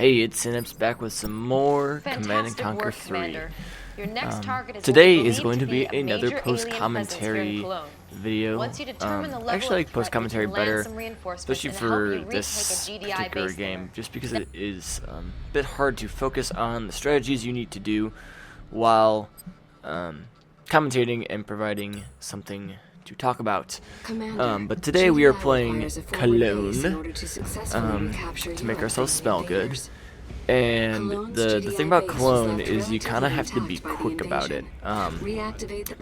Hey, it's Sinapse back with some more Command and Fantastic Conquer work, 3. Commander. Your next target is Today what we is believe going to to be a another major post-commentary alien presence here in Cologne. video. Once you determine the level Actually, I of like threat, post-commentary we can land better, some reinforcements especially and help for you this retake a GDI particular base game, there. just because it is a bit hard to focus on the strategies you need to do while commentating and providing something to talk about. But today we are playing Cologne to make ourselves smell good. And the thing about Cologne is you kind of have to be quick about it.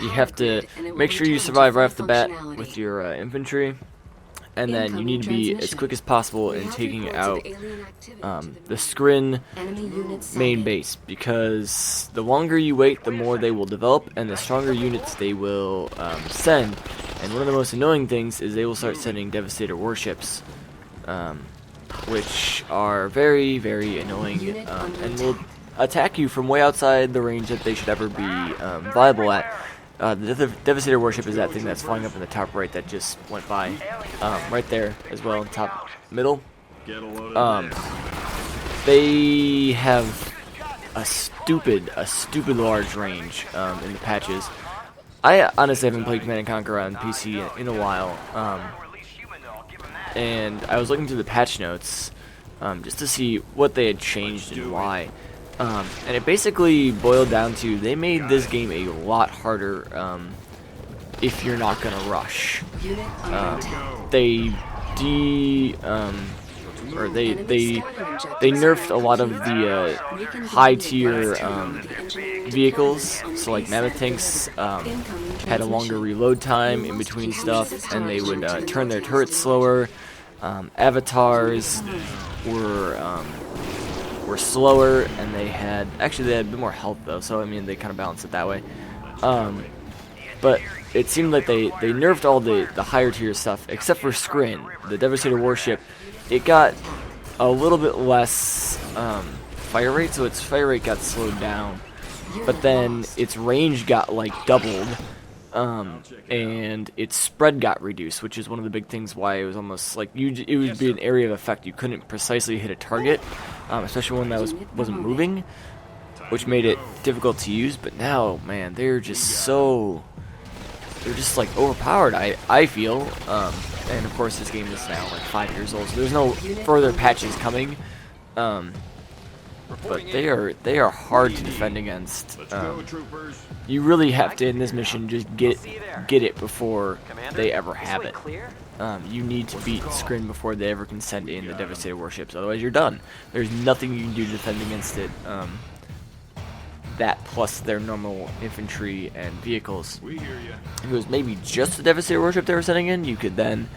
You have to make sure you survive right off the bat with your infantry, and then you need to be as quick as possible in taking out the Skrin main base, because the longer you wait, the more they will develop, and the stronger units they will send. And one of the most annoying things is they will start sending Devastator warships, which are very, very annoying, and will attack you from way outside the range that they should ever be viable at. The Devastator warship is that thing that's flying up in the top right that just went by, right there as well, in top middle. They have a stupid large range in the patches. I honestly haven't played Command & Conquer on PC in a while, and I was looking through the patch notes just to see what they had changed and why. And it basically boiled down to they made this game a lot harder if you're not gonna rush. They nerfed a lot of the high tier vehicles, so like mammoth tanks had a longer reload time in between stuff, and they would turn their turrets slower. Avatars were slower, and they had a bit more health though, so I mean they kind of balanced it that way. But it seemed like they nerfed all the higher tier stuff except for Skrin, the Devastator warship. It got a little bit less fire rate, so its fire rate got slowed down, but then its range got like doubled, and its spread got reduced, which is one of the big things why it was almost like it would be an area of effect. You couldn't precisely hit a target, especially one that wasn't moving, which made it difficult to use. But now, man, they're just like overpowered, I feel. And of course this game is now like 5 years old, so there's no further patches coming. But they are hard to defend against. You really have to, in this mission, just get it before they ever have it. You need to beat Skrin before they ever can send in the Devastator warships, otherwise you're done. There's nothing you can do to defend against it. That plus their normal infantry and vehicles. If it was maybe just the Devastator warship they were sending in, you could then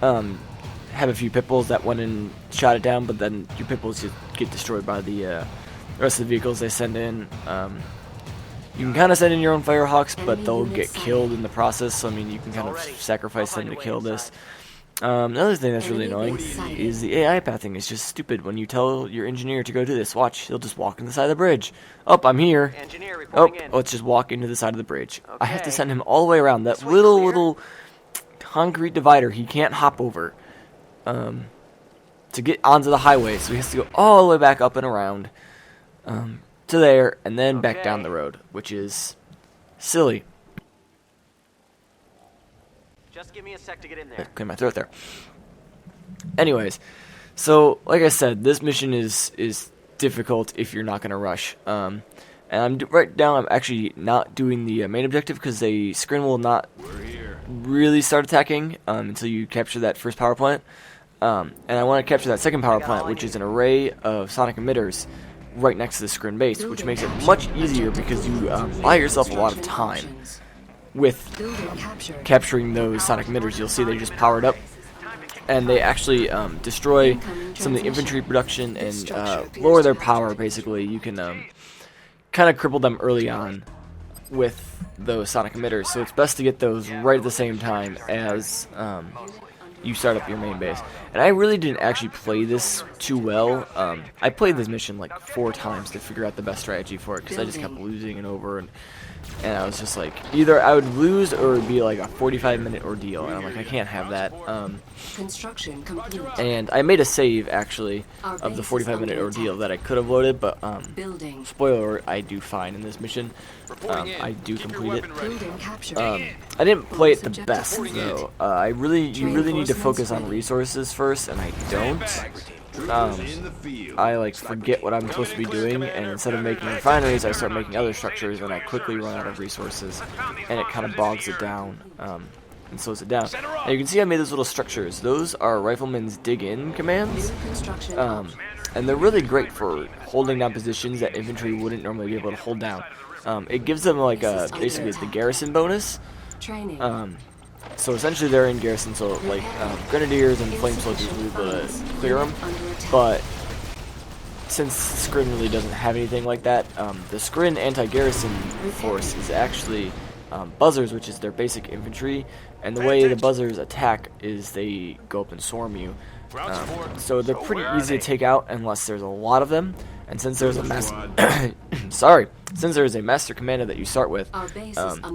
have a few pit bulls that went and shot it down, but then your pit bulls just get destroyed by the rest of the vehicles they send in. You can kind of send in your own Firehawks, but they'll get killed in the process, so I mean you can kind of sacrifice them to kill this. Another thing that's really annoying is the AI pathing is just stupid. When you tell your engineer to go do this, watch, he'll just walk in the side of the bridge. Oh, I'm here. Oh, let's just walk into the side of the bridge. I have to send him all the way around that little concrete divider he can't hop over to get onto the highway, so he has to go all the way back up and around to there, and then back down the road, which is silly. Just give me a sec to get in there. Clear my throat there. Anyways, so like I said, this mission is difficult if you're not gonna rush. And right now I'm actually not doing the main objective because the Skrin will not really start attacking until you capture that first power plant. And I want to capture that second power plant, which is an array of sonic emitters right next to the Skrin base, which makes it much easier because you buy yourself a lot of time with capturing those sonic emitters. You'll see they just powered up, and they actually destroy some of the infantry production and lower their power. Basically, you can kind of cripple them early on with those sonic emitters, so it's best to get those right at the same time as you start up your main base. And I really didn't actually play this too well. I played this mission like 4 times to figure out the best strategy for it, because I just kept losing it over and And I was just like, either I would lose or it would be like a 45-minute ordeal. And I'm like, I can't have that. Construction complete. And I made a save, actually, of the 45-minute ordeal that I could have loaded, but, Building. spoiler alert, I do fine in this mission. I do complete it. Building captured. I didn't play it the best, though. You really need to focus on resources first, and I don't. I like forget what I'm supposed to be doing, and instead of making refineries, I start making other structures, and I quickly run out of resources, and it kind of bogs it down, and slows it down. Now you can see I made those little structures. Those are Rifleman's dig-in commands, and they're really great for holding down positions that infantry wouldn't normally be able to hold down. It gives them like basically the garrison bonus. So essentially they're in garrison, so like grenadiers and flame soldiers will be able to clear them. But since Skrin really doesn't have anything like that, the Skrin anti-garrison force is actually buzzers, which is their basic infantry. And the way the buzzers attack is they go up and swarm you. So they're pretty easy to take out unless there's a lot of them. And since there's a since there is a master commander that you start with,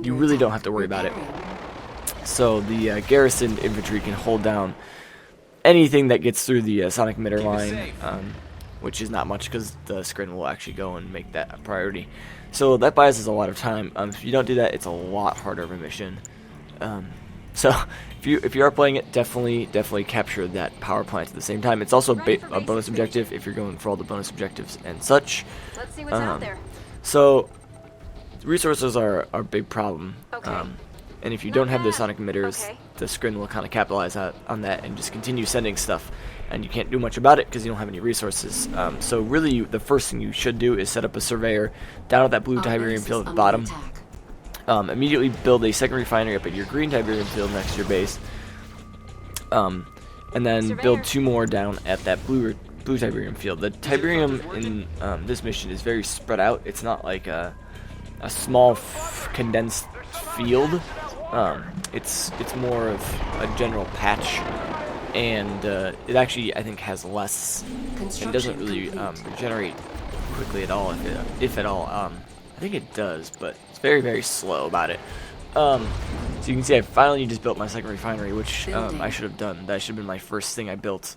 you really don't have to worry about it. So the garrison infantry can hold down anything that gets through the sonic emitter line, which is not much because the Skrin will actually go and make that a priority. So that buys us a lot of time. If you don't do that, it's a lot harder of a mission. So if you are playing it, definitely capture that power plant at the same time. It's also a bonus objective if you're going for all the bonus objectives and such. Let's see what's out there. So resources are a big problem. Okay. And if you don't have the sonic emitters, the Skrin will kind of capitalize on that and just continue sending stuff. And you can't do much about it because you don't have any resources. So really, the first thing you should do is set up a surveyor down at that blue Tiberium field at the bottom. Immediately build a second refinery up at your green Tiberium field next to your base. And then build 2 more down at that blue Tiberium field. The Tiberium in this mission is very spread out. It's not like a small condensed field. It's more of a general patch, and it actually, I think, has less. It doesn't really regenerate quickly at all, if at all. I think it does, but it's very slow about it. So you can see I finally just built my second refinery, which I should have done. That should have been my first thing I built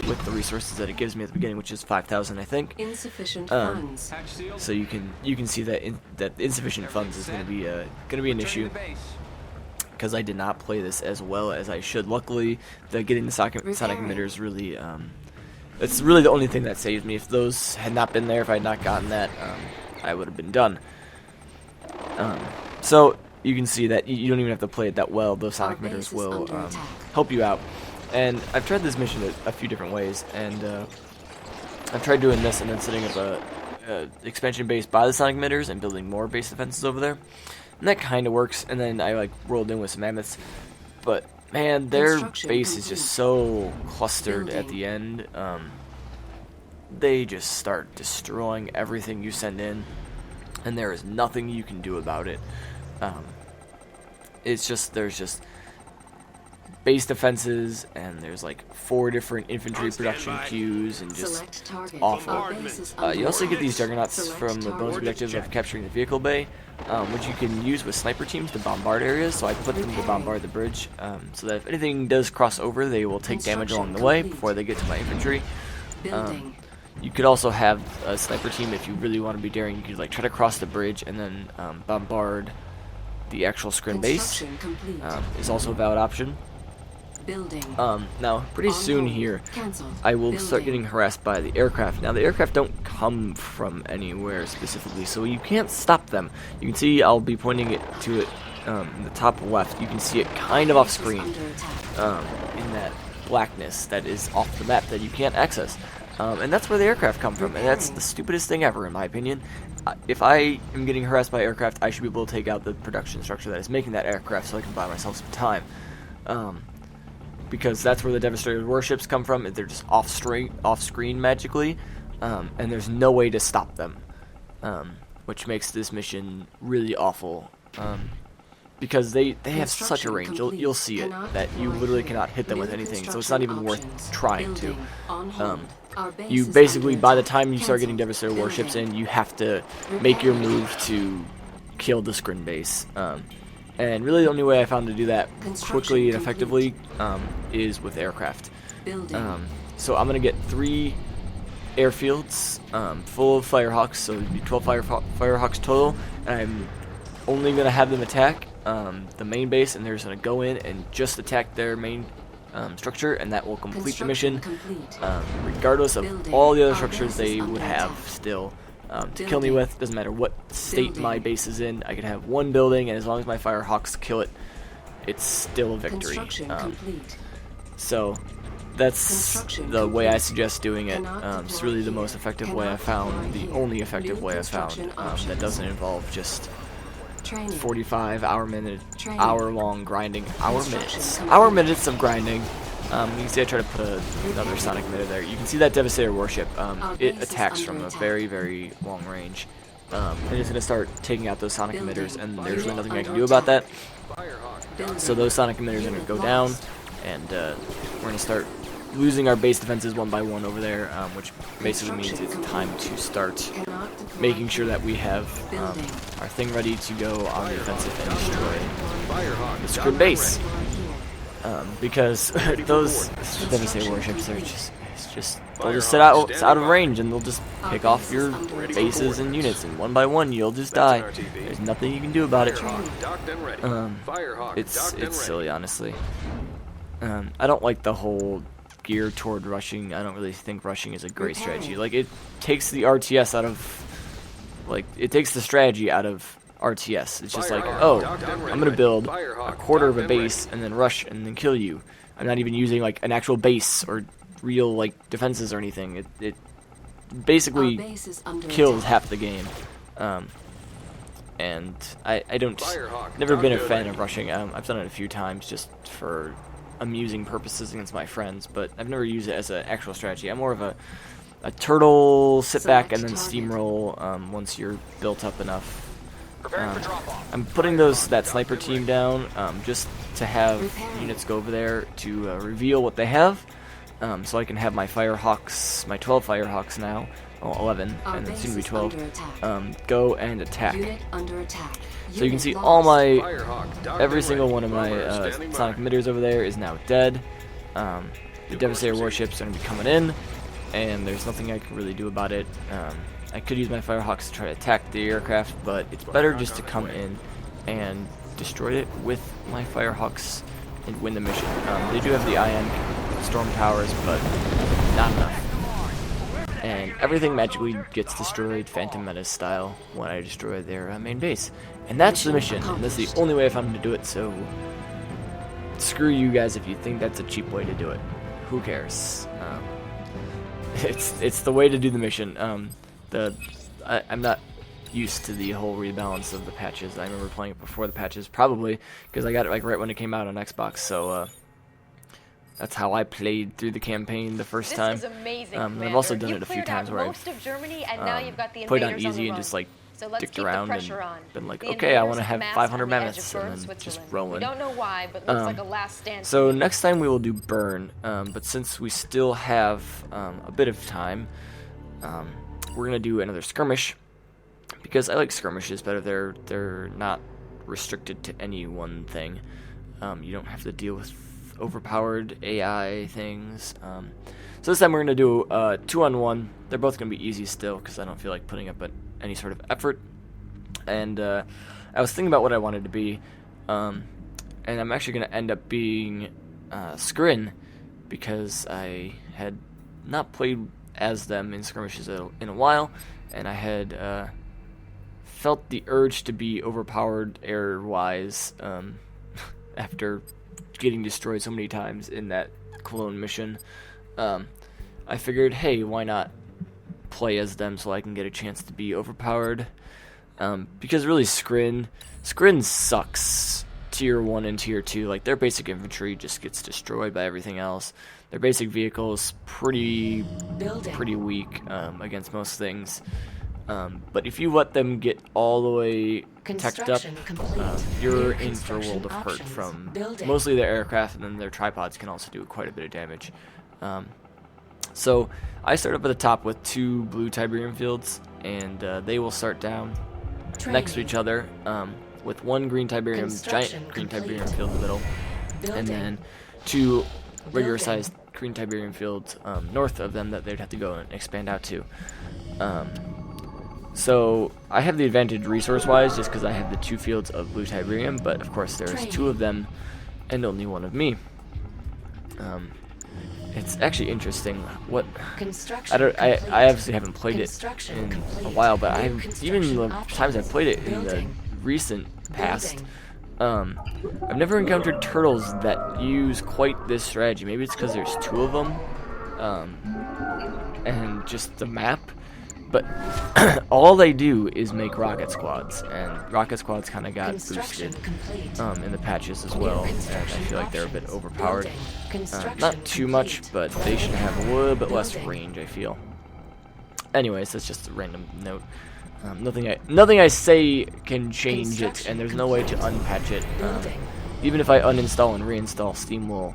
with the resources that it gives me at the beginning, which is 5,000, I think. Insufficient funds. So you can see that that insufficient funds is going to be an issue, because I did not play this as well as I should. Luckily, getting the sonic emitters really it's really the only thing that saved me. If those had not been there, if I had not gotten that, I would have been done. So you can see that you don't even have to play it that well. Those sonic emitters will help you out. And I've tried this mission a few different ways, and I've tried doing this and then setting up a expansion base by the sonic emitters and building more base defenses over there. And that kind of works, and then I like rolled in with some mammoths. But man, their base is just so clustered at the end. They just start destroying everything you send in, and there is nothing you can do about it. There's just base defenses, and there's like 4 different infantry production queues, and just awful. You also get these juggernauts from the bonus objective of capturing the vehicle bay, which you can use with sniper teams to bombard areas. So I put them to bombard the bridge, so that if anything does cross over, they will take damage along the way before they get to my infantry. You could also have a sniper team if you really want to be daring. You could like try to cross the bridge and then bombard the actual Skrin base. Is also a valid option. Now, pretty soon here, I will start getting harassed by the aircraft. Now, the aircraft don't come from anywhere specifically, so you can't stop them. You can see I'll be pointing it to it in the top left. You can see it kind of off screen in that blackness that is off the map that you can't access. And that's where the aircraft come from, and that's the stupidest thing ever, in my opinion. If I am getting harassed by aircraft, I should be able to take out the production structure that is making that aircraft so I can buy myself some time. Because that's where the Devastator warships come from. They're just off screen magically, and there's no way to stop them, which makes this mission really awful. Because they have such a range. You'll see it, that you literally cannot hit them with anything, so it's not even worth trying to. You basically, by the time you start getting Devastator warships in, you have to make your move to kill the screen base. And really the only way I found to do that quickly and effectively is with aircraft. So I'm going to get 3 airfields full of Firehawks, so it'd be 12 Firehawks total, and I'm only going to have them attack the main base, and they're just going to go in and just attack their main structure, and that will complete the mission, regardless of all the other structures they would have still to kill me with. Doesn't matter what state my base is in, I can have one building, and as long as my Firehawks kill it, it's still a victory. So that's the way I suggest doing it. It's really the most effective way I found, the only effective way I found that doesn't involve just 45 hour long grinding, hour minutes of grinding. You can see I try to put another sonic emitter there. You can see that Devastator warship. It attacks from a very, very long range. I'm just gonna start taking out those sonic emitters, and there's really nothing I can do about that. So those sonic emitters are gonna go down, and we're gonna start losing our base defenses one by one over there, which basically means it's time to start making sure that we have our thing ready to go on the offensive and destroy the screen base. Because those Devastator warships are just they'll just sit out of range, and they'll just pick off your bases and units, and one by one you'll just die. There's nothing you can do about it. It's silly, honestly. I don't like the whole gear toward rushing. I don't really think rushing is a great strategy. Like, it takes the RTS out of, like, it takes the strategy out of RTS. It's just like, oh, I'm gonna build a quarter of a base and then rush and then kill you. I'm not even using like an actual base or real like defenses or anything. It basically kills half the game. And I don't, never been a fan of rushing. I've done it a few times just for amusing purposes against my friends, but I've never used it as an actual strategy. I'm more of a turtle, sit back and then steamroll once you're built up enough. I'm putting that sniper team down just to have units go over there to reveal what they have, so I can have my Firehawks, my 12 Firehawks now, well 11, and then soon to be 12, go and attack. So you can see all every single one of my sonic emitters over there is now dead. The Devastator warships are going to be coming in, and there's nothing I can really do about it. I could use my Firehawks to try to attack the aircraft, but it's better just to come in and destroy it with my Firehawks and win the mission. They do have the ion storm towers, but not enough. And everything magically gets destroyed, Phantom Menace style, when I destroy their main base. And that's the mission, and that's the only way I found to do it, so screw you guys if you think that's a cheap way to do it. Who cares? It's the way to do the mission. I'm not used to the whole rebalance of the patches. I remember playing it before the patches, probably because I got it like right when it came out on Xbox. So that's how I played through the campaign the first time. This is amazing, I've also done it a few times where I've played on easy and just like dicked around and been like, okay, I want to have 500 mammoths, and then just rolling. We don't know why, but looks like a last stand. So next time we will do burn, but since we still have a bit of time, we're gonna do another skirmish because I like skirmishes better. They're not restricted to any one thing. You don't have to deal with overpowered AI things. So this time we're gonna do 2-on-1. They're both gonna be easy still because I don't feel like putting up any sort of effort. And I was thinking about what I wanted to be, and I'm actually gonna end up being Skrin because I had not played as them in skirmishes in a while, and I had felt the urge to be overpowered air-wise after getting destroyed so many times in that Cologne mission. I figured, hey, why not play as them so I can get a chance to be overpowered? Because really, Skrin sucks. Tier 1 and Tier 2, like their basic infantry just gets destroyed by everything else. Their basic vehicle is pretty weak against most things. But if you let them get all the way teched up, you're in for a world of hurt from mostly their aircraft, and then their tripods can also do quite a bit of damage. So I start up at the top with 2 blue Tiberium fields, and they will start down. next to each other, with one green Tiberium, Construction giant green complete. Tiberium field in the middle, and then two regular-sized green Tiberium fields north of them that they'd have to go and expand out to. So I have the advantage resource-wise just because I have the 2 fields of blue Tiberium, but of course there's 2 of them and only 1 of me. It's actually interesting what I obviously haven't played it in a while, but even the times I've played it in the recent past, I've never encountered turtles that use quite this strategy. Maybe it's because there's 2 of them, and just the map. But all they do is make rocket squads, and rocket squads kind of got boosted in the patches as well, and I feel like they're a bit overpowered. Not too much, but they should have a little bit less range, I feel. Anyways, that's just a random note. Nothing I say can change it, and there's no way to unpatch it. Even if I uninstall and reinstall, Steam will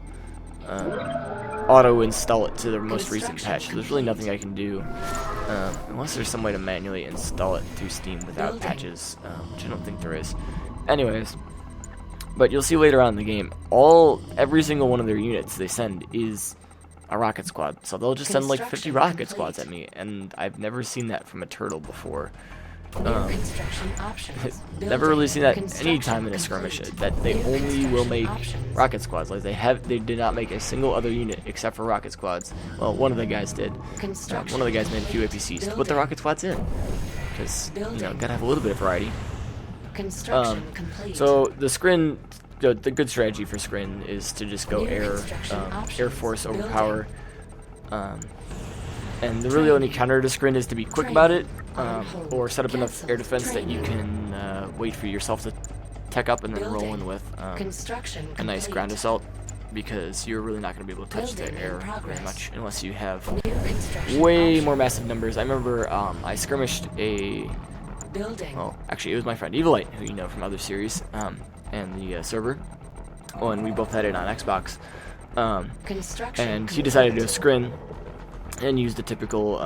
auto-install it to the most recent patch. So there's really nothing I can do, unless there's some way to manually install it through Steam without patches, which I don't think there is. Anyways, but you'll see later on in the game, every single one of their units they send is a rocket squad. So they'll just send like 50 rocket squads at me, and I've never seen that from a turtle before. Never really seen that any time in a skirmish, that they only will make rocket squads. Like they did not make a single other unit except for rocket squads. Well, one of the guys did. One of the guys made a few APCs to put the rocket squads in, because gotta have a little bit of variety. So the Skrin, the good strategy for Skrin is to just go Air Force overpower. And the really only counter to Skrin is to be quick about it, or set up enough air defense that you can wait for yourself to tech up and then roll in with a nice ground assault, because you're really not going to be able to touch the air very much unless you have way more massive numbers. I remember I skirmished well, actually it was my friend E11, who you know from other series, and the server. Oh, and we both had it on Xbox. And he decided to do a Skrin and use the typical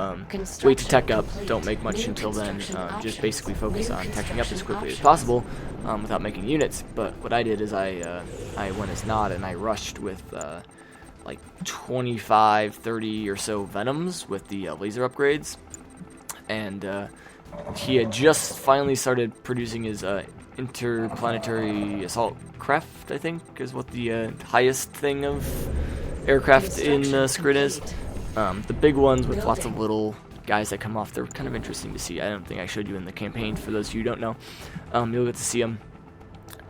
wait to tech up, don't make much until then, just basically focus on teching up as quickly as possible without making units. But what I did is I went as Nod and I rushed with like 25, 30 or so Venoms with the laser upgrades, and he had just finally started producing his interplanetary assault craft, I think is what the highest thing of aircraft in Skrin is. The big ones with lots of little guys that come off, they're kind of interesting to see. I don't think I showed you in the campaign, for those of you who don't know. You'll get to see them.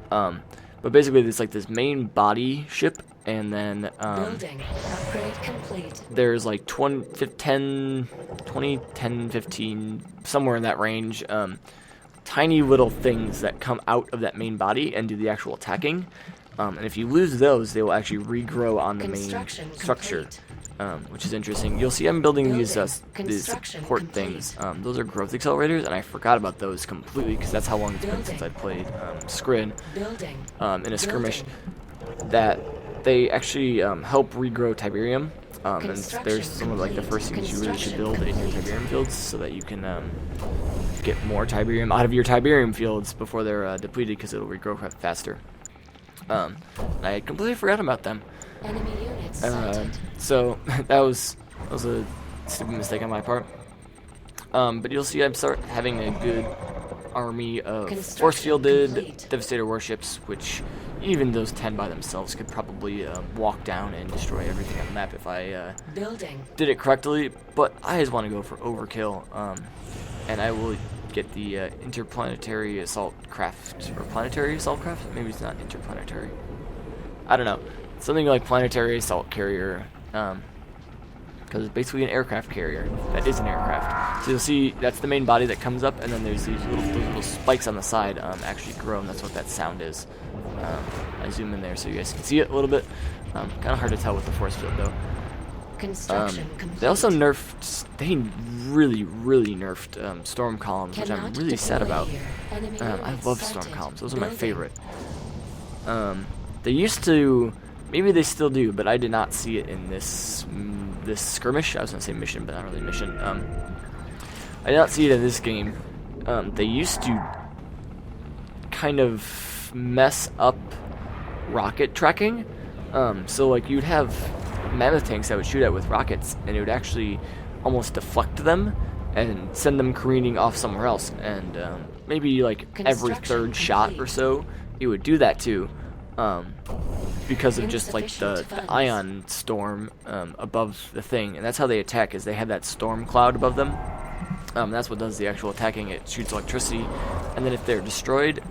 But basically there's like this main body ship, and then there's like 10, 15, somewhere in that range, tiny little things that come out of that main body and do the actual attacking. And if you lose those, they will actually regrow on the main structure. Which is interesting. You'll see I'm building these support things. Those are growth accelerators, and I forgot about those completely because that's how long it's been since I played Skrin in a skirmish. That they actually help regrow Tiberium, and there's some of like the first things you really should build in your Tiberium fields so that you can get more Tiberium out of your Tiberium fields before they're depleted, because it'll regrow faster. I completely forgot about them. So that was a stupid mistake on my part. But you'll see I'm start having a good army of force-fielded Devastator warships, which even those 10 by themselves could probably walk down and destroy everything on the map if I did it correctly. But I just want to go for overkill, and I will get the interplanetary assault craft, or planetary assault craft. Maybe it's not interplanetary. I don't know. Something like planetary assault carrier, because it's basically an aircraft carrier. That is an aircraft. So you'll see that's the main body that comes up, and then there's these little spikes on the side actually grow, and that's what that sound is. I zoom in there so you guys can see it a little bit. Kind of hard to tell with the force field though. They also nerfed, they really nerfed storm columns, which I'm really sad about. I love storm columns, those are my favorite. They used to, maybe they still do, but I did not see it in this skirmish. I was going to say mission, but not really mission. I did not see it in this game. They used to kind of mess up rocket tracking. So like you'd have mammoth tanks that would shoot at with rockets, and it would actually almost deflect them and send them careening off somewhere else. And maybe like every third shot or so, it would do that too, because of just like the ion storm above the thing. And that's how they attack, is they have that storm cloud above them. That's what does the actual attacking. It shoots electricity, and then if they're destroyed,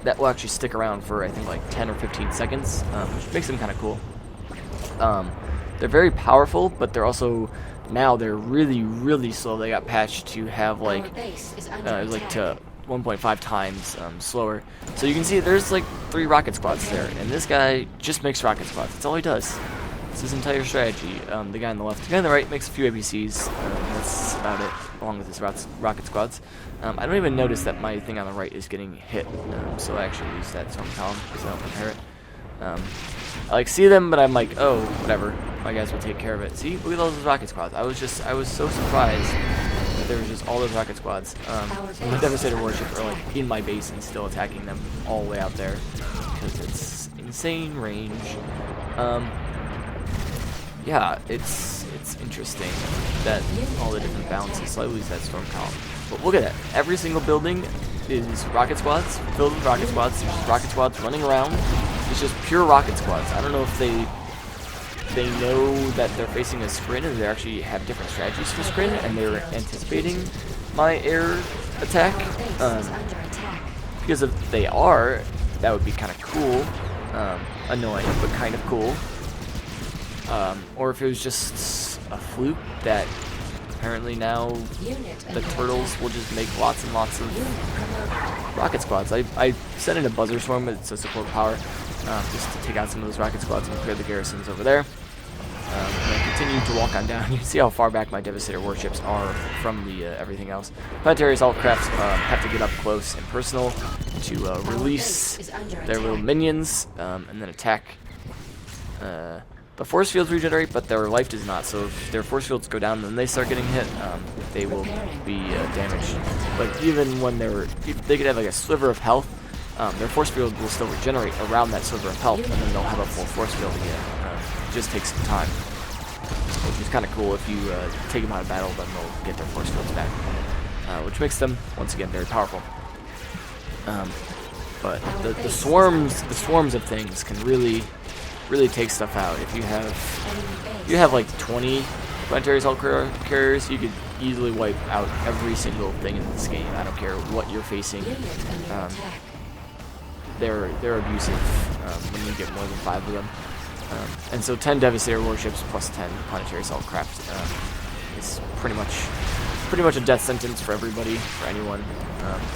that will actually stick around for, I think, like 10 or 15 seconds, which makes them kind of cool. They're very powerful, but they're also, now they're really, really slow. They got patched to have like, to 1.5 times slower. So you can see there's like 3 rocket squads there, and this guy just makes rocket squads. That's all he does. It's his entire strategy. The guy on the left, the guy on the right makes a few ABCs. That's about it, along with his rocket squads. I don't even notice that my thing on the right is getting hit, so I actually use that storm column because I don't compare it. I like see them, but I'm like, oh, whatever. My guys will take care of it. See, look at all those rocket squads. I was so surprised that there was just all those rocket squads. My Devastator warships are like in my base and still attacking them all the way out there because it's insane range. Yeah, it's interesting that all the different balances. So I lose that storm column. But look at that. Every single building is rocket squads, filled with rocket squads. There's just rocket squads running around. It's just pure rocket squads. I don't know if they know that they're facing a screen, and they actually have different strategies for screen, and they're anticipating my air attack. Because if they are, that would be kind of cool. Annoying, but kind of cool. Or if it was just a fluke that apparently now the turtles will just make lots and lots of rocket squads. I sent in a buzzer swarm, but it's a support power, just to take out some of those rocket squads and clear the garrisons over there. And I continue to walk on down. You can see how far back my Devastator warships are from the everything else. Planetary assault crafts have to get up close and personal to release their little minions and then attack. The force fields regenerate, but their life does not. So if their force fields go down and they start getting hit, they will be damaged. But even when they could have like a sliver of health, their force field will still regenerate around that sliver of health, and then they'll have a full force field again. It just takes some time, which is kind of cool. If you take them out of battle, then they'll get their force fields back, which makes them once again very powerful. But the swarms of things can really take stuff out. If you have like 20 planetary assault carriers, you could easily wipe out every single thing in this game. I don't care what you're facing. They're abusive when you get more than 5 of them. And so 10 Devastator warships plus 10 planetary assault craft is pretty much a death sentence for everybody, for anyone,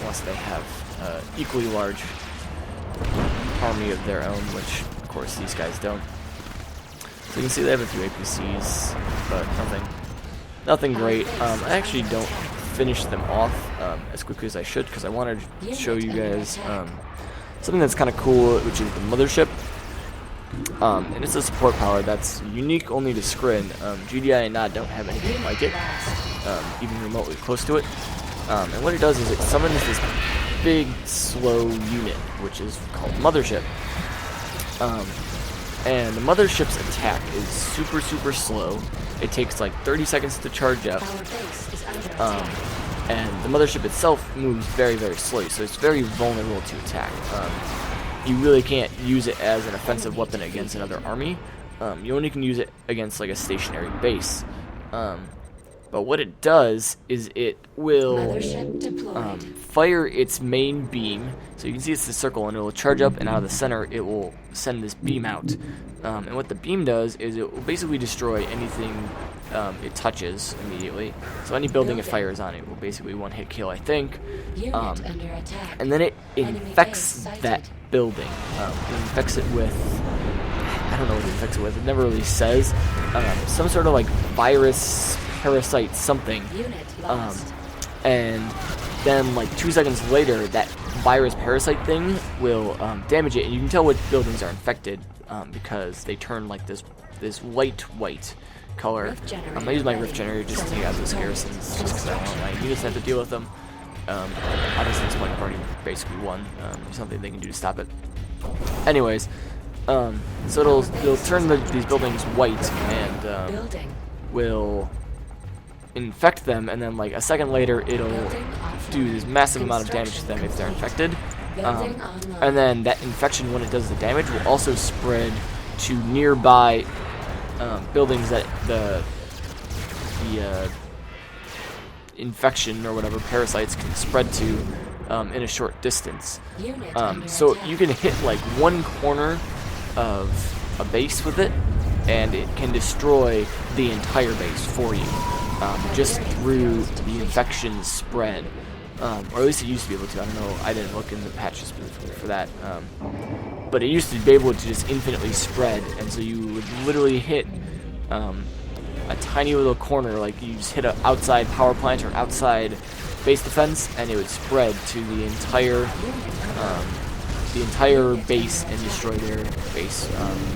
unless they have equally large army of their own, which of course these guys don't. So you can see they have a few APCs, but nothing great. I actually don't finish them off as quickly as I should, because I wanted to show you guys something that's kind of cool, which is the mothership. And it's a support power that's unique only to Skrin. GDI and NOD don't have anything like it, even remotely close to it. And what it does is it summons this big, slow unit, which is called Mothership. And the Mothership's attack is super slow. It takes like 30 seconds to charge up. And the Mothership itself moves very slowly, so it's very vulnerable to attack. You really can't use it as an offensive weapon against another army. You only can use it against like a stationary base. But what it does is it will fire its main beam. So you can see it's the circle, and it will charge up, and out of the center it will send this beam out. And what the beam does is it will basically destroy anything it touches immediately. So any building it fires on, it will basically one-hit kill, I think. And then it infects that building. It infects it with, I don't know what it infects it with. It never really says. Some sort of like virus, parasite, something. And then like 2 seconds later, that virus parasite thing will damage it, and you can tell which buildings are infected because they turn like this white color. I use my rift generator just to take out those garrisons, just because I don't want my units to have to deal with them. Obviously, this point, I've already basically won. There's nothing they can do to stop it. Anyways, so it'll turn these buildings white and Building. will infect them, and then like a second later, it'll do this massive amount of damage to them if they're infected. And then that infection, when it does the damage, will also spread to nearby buildings that the infection or whatever parasites can spread to in a short distance. So you can hit like one corner of a base with it, and it can destroy the entire base for you, just through the infection spread. Or at least it used to be able to. I don't know. I didn't look in the patches specifically for that. But it used to be able to just infinitely spread, and so you would literally hit a tiny little corner, like you just hit an outside power plant or outside base defense, and it would spread to the entire base and destroy their base.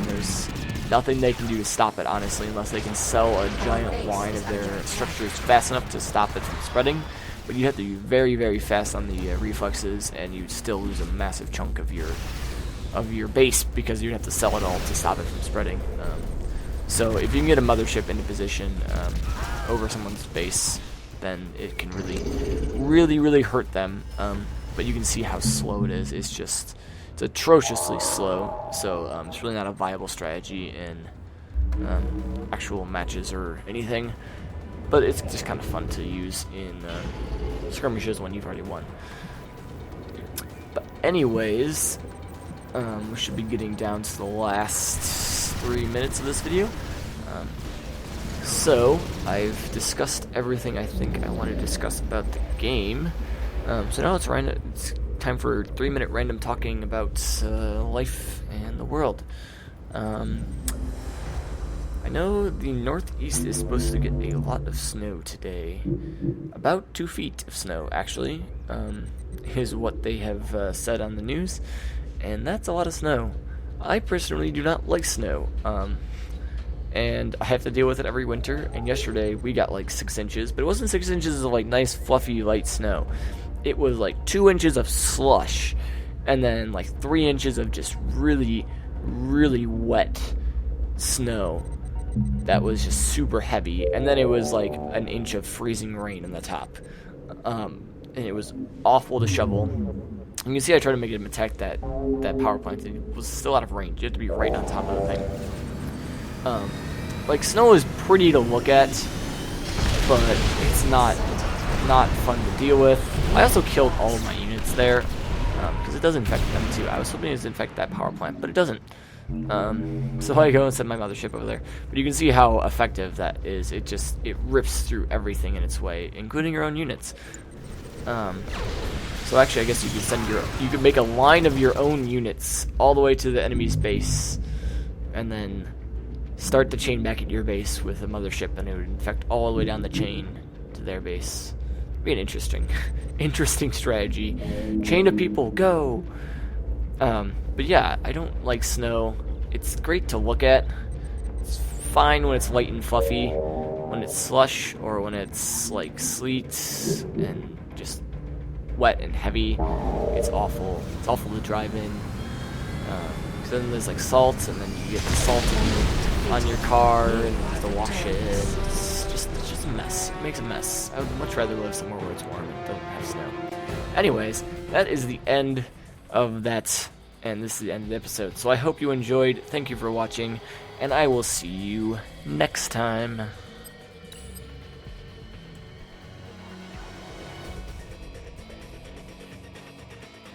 There's nothing they can do to stop it, honestly, unless they can sell a giant line of their structures fast enough to stop it from spreading. But you have to be very, very fast on the reflexes, and you'd still lose a massive chunk of your base because you'd have to sell it all to stop it from spreading. So if you can get a mothership into position over someone's base, then it can really hurt them. But you can see how slow it is. It's atrociously slow. So it's really not a viable strategy in actual matches or anything. But it's just kind of fun to use in skirmishes when you've already won. But anyways, we should be getting down to the last 3 minutes of this video. So I've discussed everything I think I want to discuss about the game. So now it's time for 3-minute random talking about life and the world. I know the Northeast is supposed to get a lot of snow today. About 2 feet of snow, actually, is what they have said on the news. And that's a lot of snow. I personally do not like snow. And I have to deal with it every winter. And yesterday we got like 6 inches. But it wasn't 6 inches of like nice, fluffy, light snow. It was like 2 inches of slush. And then like 3 inches of just really, really wet snow. That was just super heavy, and then it was like an inch of freezing rain on the top, and it was awful to shovel. You can see I tried to make it attack that power plant. It was still out of range. You have to be right on top of the thing. Like snow is pretty to look at, but it's not fun to deal with. I also killed all of my units there because it does infect them too. I was hoping it would infect that power plant, but it doesn't. So I go and send my mothership over there. But you can see how effective that is. It rips through everything in its way, including your own units. So actually, I guess you could make a line of your own units all the way to the enemy's base, and then start the chain back at your base with a mothership, and it would infect all the way down the chain to their base. It'd be an interesting strategy. Chain of people, go! But yeah, I don't like snow. It's great to look at. It's fine when it's light and fluffy. When it's slush or when it's like sleet and just wet and heavy, it's awful. It's awful to drive in. Then there's like salt, and then you get the salt on your car and you have to wash it. It's just a mess. It makes a mess. I would much rather live somewhere where it's warm and doesn't have snow. Anyways, that is the end of that. And this is the end of the episode. So I hope you enjoyed. Thank you for watching, and I will see you next time.